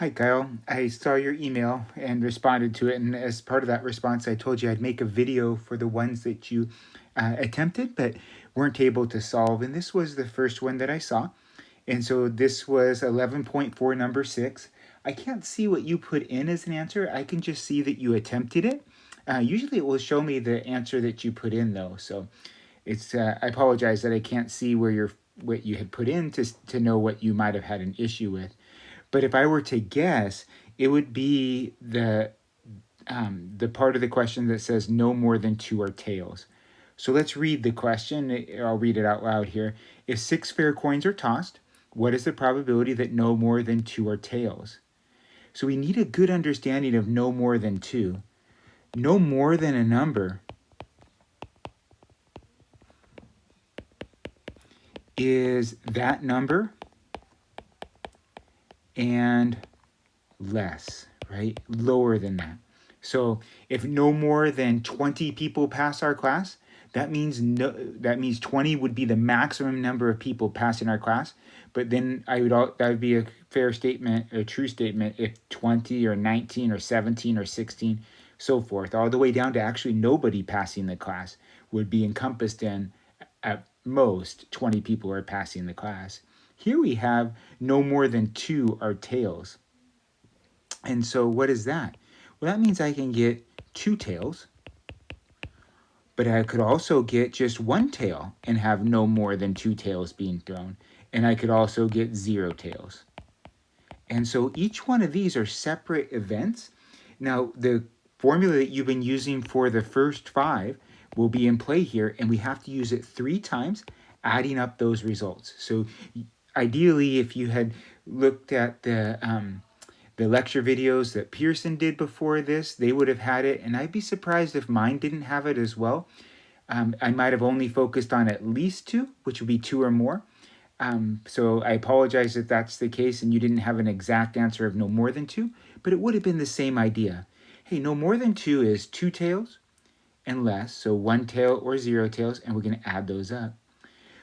Hi, Kyle. I saw your email and responded to it. And as part of that response, I told you I'd make a video for the ones that you attempted but weren't able to solve. And this was the first one that I saw. And so this was 11.4, number 6. I can't see what you put in as an answer. I can just see that you attempted it. Usually it will show me the answer that you put in, though. So it's I apologize that I can't see what you had put in to know what you might have had an issue with. But if I were to guess, it would be the part of the question that says no more than 2 are tails. So let's read the question. I'll read it out loud here. If 6 fair coins are tossed, what is the probability that no more than 2 are tails? So we need a good understanding of no more than 2. No more than a number is that number and less, right? Lower than that. So if no more than 20 people pass our class, that means 20 would be the maximum number of people passing our class. But then that would be a fair statement, a true statement, if 20 or 19 or 17 or 16, so forth, all the way down to actually nobody passing the class would be encompassed in at most 20 people are passing the class. Here we have no more than 2 are tails. And so what is that? Well, that means I can get 2 tails, but I could also get just 1 tail and have no more than 2 tails being thrown. And I could also get 0 tails. And so each one of these are separate events. Now, the formula that you've been using for the first 5 will be in play here, and we have to use it 3 times, adding up those results. So ideally, if you had looked at the lecture videos that Pearson did before this, they would have had it, and I'd be surprised if mine didn't have it as well. I might have only focused on at least 2, which would be 2 or more. So I apologize if that's the case and you didn't have an exact answer of no more than 2, but it would have been the same idea. Hey, no more than 2 is 2 tails and less, so 1 tail or 0 tails, and we're going to add those up.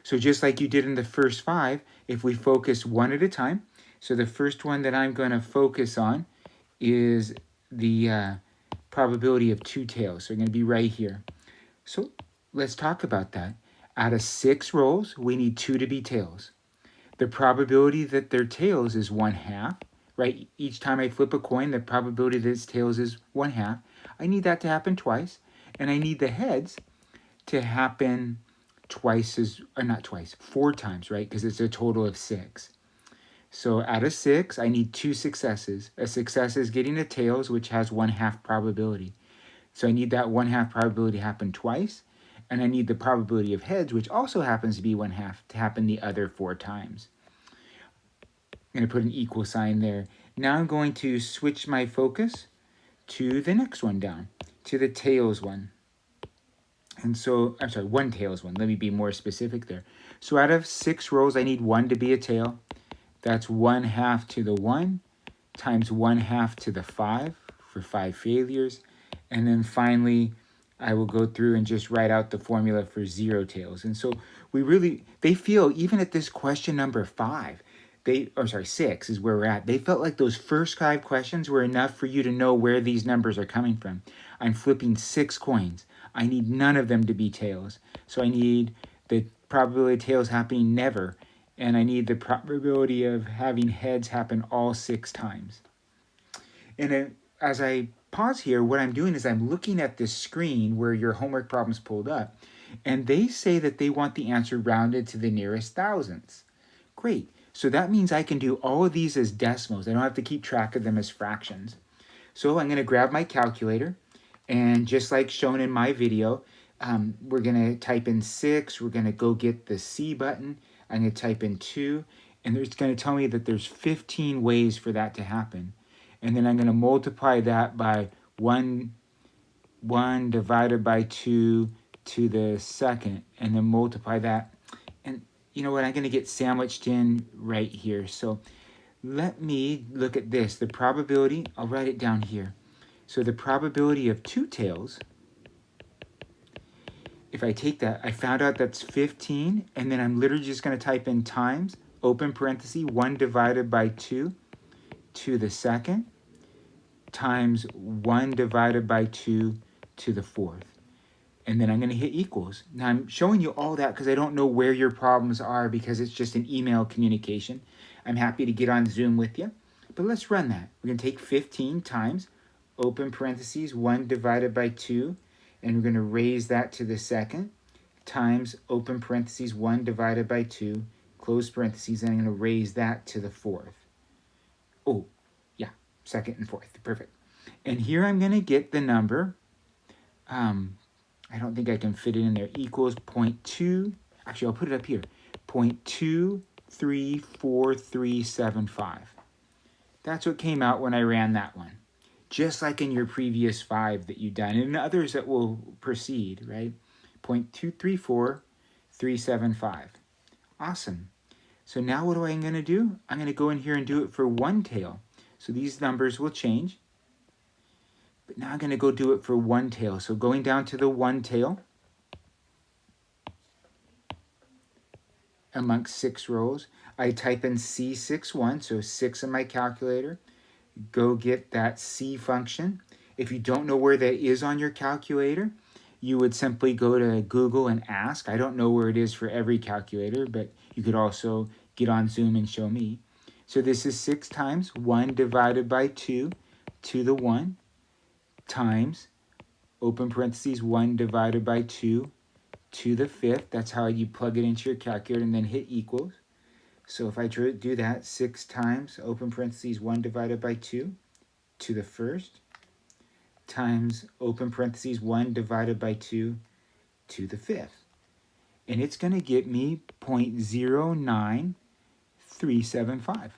So just like you did in the first 5, if we focus one at a time, so the first one that I'm going to focus on is the probability of 2 tails. So we're going to be right here. So let's talk about that. Out of 6 rolls, we need 2 to be tails. The probability that they're tails is 1/2, right? Each time I flip a coin, the probability that it's tails is 1/2. I need that to happen twice, and I need the heads to happen not twice, 4 times, right? Because it's a total of 6. So out of 6, I need 2 successes. A success is getting a tails, which has 1/2 probability. So I need that 1/2 probability to happen twice, and I need the probability of heads, which also happens to be 1/2, to happen the other 4 times. I'm going to put an equal sign there. Now I'm going to switch my focus to the next one down, to the tails one. And so, I'm sorry, 1 tails one. Let me be more specific there. So out of 6 rolls, I need 1 to be a tail. That's 1/2 to the 1 times 1/2 to the 5 for 5 failures. And then finally, I will go through and just write out the formula for 0 tails. And so they feel, even at this question number 5, 6 is where we're at. They felt like those first 5 questions were enough for you to know where these numbers are coming from. I'm flipping 6 coins. I need none of them to be tails. So I need the probability of tails happening never, and I need the probability of having heads happen all 6 times. And as I pause here, what I'm doing is I'm looking at this screen where your homework problem's pulled up, and they say that they want the answer rounded to the nearest thousandths. Great. So that means I can do all of these as decimals. I don't have to keep track of them as fractions. So I'm going to grab my calculator, and just like shown in my video, we're going to type in 6. We're going to go get the C button. I'm going to type in 2, and it's going to tell me that there's 15 ways for that to happen. And then I'm going to multiply that by 1 divided by 2 to the second, and then multiply that. And you know what? I'm going to get sandwiched in right here. So let me look at this. The probability, I'll write it down here. So the probability of 2 tails, if I take that, I found out that's 15, and then I'm literally just going to type in times, open parenthesis, 1 divided by 2 to the second times 1 divided by 2 to the fourth. And then I'm going to hit equals. Now I'm showing you all that because I don't know where your problems are because it's just an email communication. I'm happy to get on Zoom with you. But let's run that. We're going to take 15 times, open parentheses, 1 divided by 2, and we're going to raise that to the second, times, open parentheses, 1 divided by 2, close parentheses, and I'm going to raise that to the fourth. Oh, yeah, second and fourth. Perfect. And here I'm going to get the number, I don't think I can fit it in there, equals 0.2, actually I'll put it up here, 0.234375. That's what came out when I ran that one. Just like in your previous 5 that you've done, and others that will proceed, right? 0.234375. Awesome. So now what am I going to do? I'm going to go in here and do it for one tail. So these numbers will change. But now I'm going to go do it for one tail. So going down to the one tail amongst 6 rows, I type in C61, so 6 in my calculator. Go get that C function. If you don't know where that is on your calculator, you would simply go to Google and ask. I don't know where it is for every calculator, but you could also get on Zoom and show me. So this is 6 times 1 divided by 2 to the 1 times, open parentheses, 1 divided by 2 to the fifth. That's how you plug it into your calculator and then hit equals. So if I do that, 6 times, open parentheses, 1 divided by 2 to the first, times, open parentheses, 1 divided by 2 to the fifth. And it's going to get me 0.09375.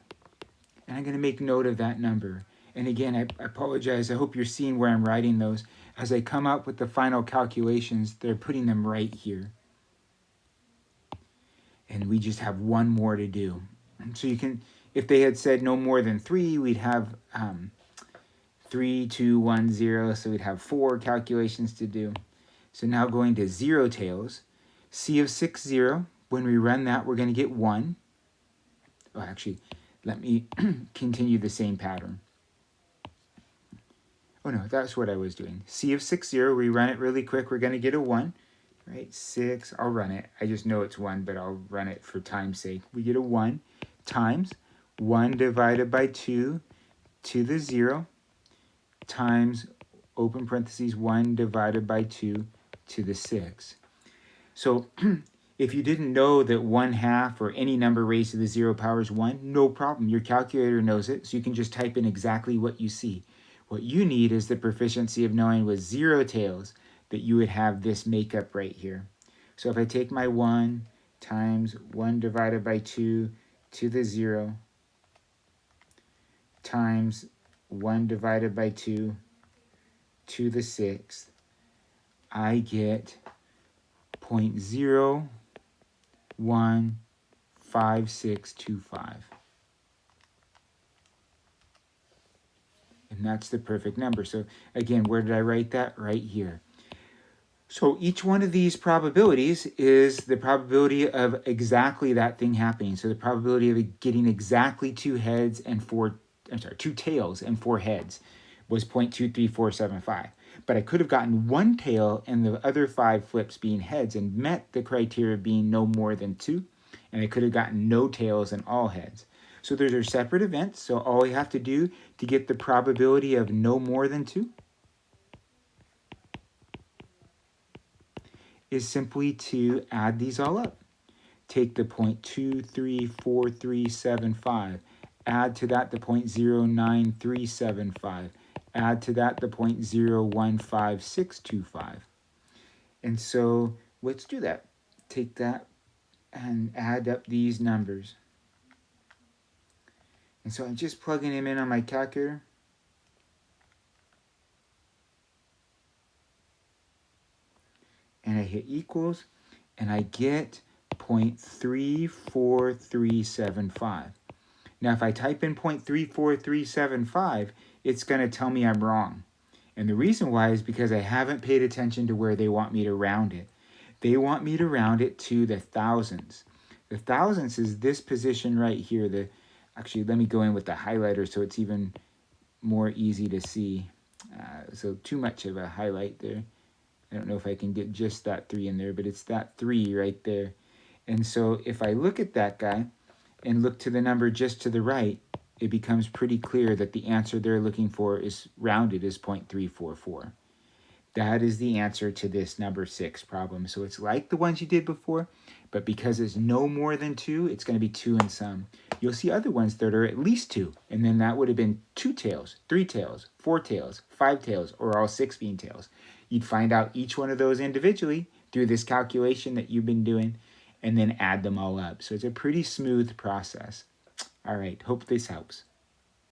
And I'm going to make note of that number. And again, I apologize. I hope you're seeing where I'm writing those. As I come up with the final calculations, they're putting them right here. And we just have one more to do. So you can, if they had said no more than 3, we'd have 3, 2, 1, 0. So we'd have 4 calculations to do. So now going to 0 tails, C of 6, 0. When we run that, we're going to get 1. Oh, actually, let me continue the same pattern. Oh no, that's what I was doing. C of 6, 0, we run it really quick, we're going to get a 1, right? 6, I'll run it. I just know it's 1, but I'll run it for time's sake. We get a 1 times 1 divided by 2 to the 0 times, open parentheses, 1 divided by 2 to the 6. So if you didn't know that 1/2 or any number raised to the 0 power is 1, no problem. Your calculator knows it, so you can just type in exactly what you see. What you need is the proficiency of knowing with 0 tails that you would have this makeup right here. So if I take my 1 times 1 divided by 2 to the 0 times 1 divided by 2 to the 6th, I get 0.015625. And that's the perfect number. So again, where did I write that? Right here. So each one of these probabilities is the probability of exactly that thing happening. So the probability of getting exactly 2 tails and 4 heads was 0.23475. But I could have gotten 1 tail and the other 5 flips being heads and met the criteria of being no more than 2. And I could have gotten no tails and all heads. So those are separate events. So all we have to do to get the probability of no more than 2 is simply to add these all up. Take the 0.234375, add to that the 0.09375, add to that the 0.015625. And so let's do that. Take that and add up these numbers. And so I'm just plugging them in on my calculator. And I hit equals, and I get 0.34375. Now, if I type in 0.34375, it's going to tell me I'm wrong. And the reason why is because I haven't paid attention to where they want me to round it. They want me to round it to the thousands. The thousands is this position right here, the Actually, let me go in with the highlighter so it's even more easy to see. So too much of a highlight there. I don't know if I can get just that 3 in there, but it's that 3 right there. And so if I look at that guy and look to the number just to the right, it becomes pretty clear that the answer they're looking for is rounded as 0.344. That is the answer to this number 6 problem. So it's like the ones you did before, but because it's no more than 2, it's going to be 2 and some. You'll see other ones that are at least 2, and then that would have been 2 tails, 3 tails, 4 tails, 5 tails, or all 6 being tails. You'd find out each one of those individually through this calculation that you've been doing, and then add them all up. So it's a pretty smooth process. All right, hope this helps.